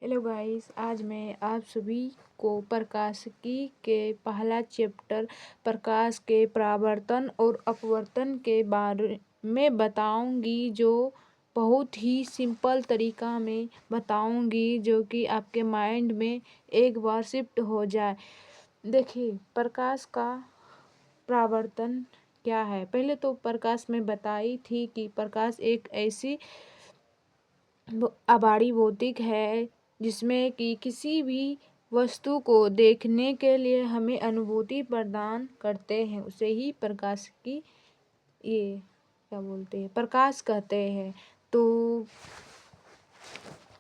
Hello guys, आज मैं आप सभी को प्रकाशिकी के पहला चैप्टर प्रकाश के परावर्तन और अपवर्तन के बारे में बताऊंगी, जो बहुत ही सिंपल तरीका में बताऊंगी, जो कि आपके माइंड में एक बार शिफ्ट हो जाए। देखिए, प्रकाश का परावर्तन क्या है। पहले तो प्रकाश में बताई थी कि प्रकाश एक ऐसी अबाड़ी भौतिक है जिसमें कि किसी भी वस्तु को देखने के लिए हमें अनुभूति प्रदान करते हैं, उसे ही प्रकाश की ये क्या बोलते हैं, प्रकाश कहते हैं। तो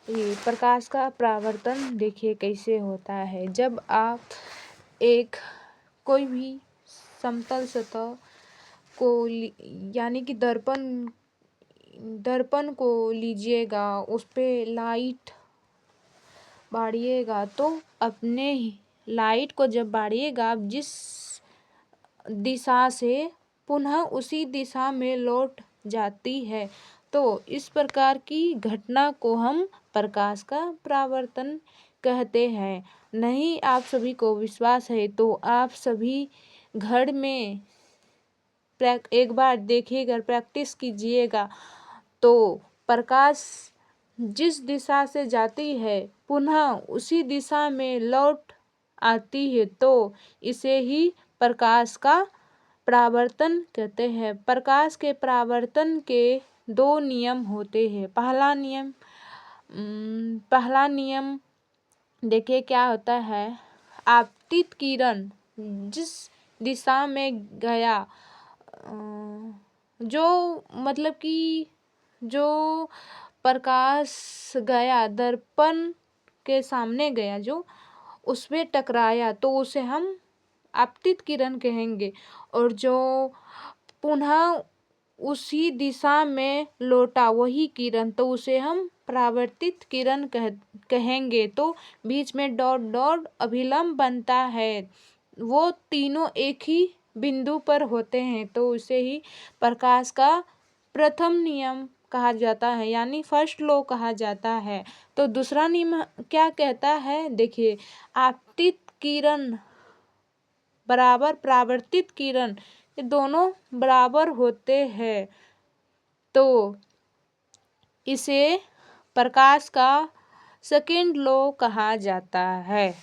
ये प्रकाश का परावर्तन देखिए कैसे होता है। जब आप एक कोई भी समतल सतह को यानी कि दर्पण को लीजिएगा, उस पे लाइट बाढ़िएगा, तो अपने लाइट को जब बाढ़िएगा, आप जिस दिशा से पुनः उसी दिशा में लौट जाती है। तो इस प्रकार की घटना को हम प्रकाश का परावर्तन कहते हैं। नहीं आप सभी को विश्वास है तो आप सभी घर में एक बार देखिएगा, प्रैक्टिस कीजिएगा। तो प्रकाश जिस दिशा से जाती है पुनः उसी दिशा में लौट आती है, तो इसे ही प्रकाश का परावर्तन कहते हैं। प्रकाश के परावर्तन के दो नियम होते हैं। पहला नियम देखिए क्या होता है। आपतित किरण जिस दिशा में गया, जो मतलब कि जो प्रकाश गया, दर्पण के सामने गया, जो उसमें टकराया, तो उसे हम आपतित किरण कहेंगे। और जो पुनः उसी दिशा में लौटा वही किरण, तो उसे हम परावर्तित किरण कहेंगे। तो बीच में डॉट डॉट अभिलंब बनता है, वो तीनों एक ही बिंदु पर होते हैं, तो उसे ही प्रकाश का प्रथम नियम कहा जाता है, यानी फर्स्ट लॉ कहा जाता है। तो दूसरा नियम क्या कहता है, देखिए, आपतित किरण बराबर परावर्तित किरण, ये दोनों बराबर होते हैं, तो इसे प्रकाश का सेकंड लॉ कहा जाता है।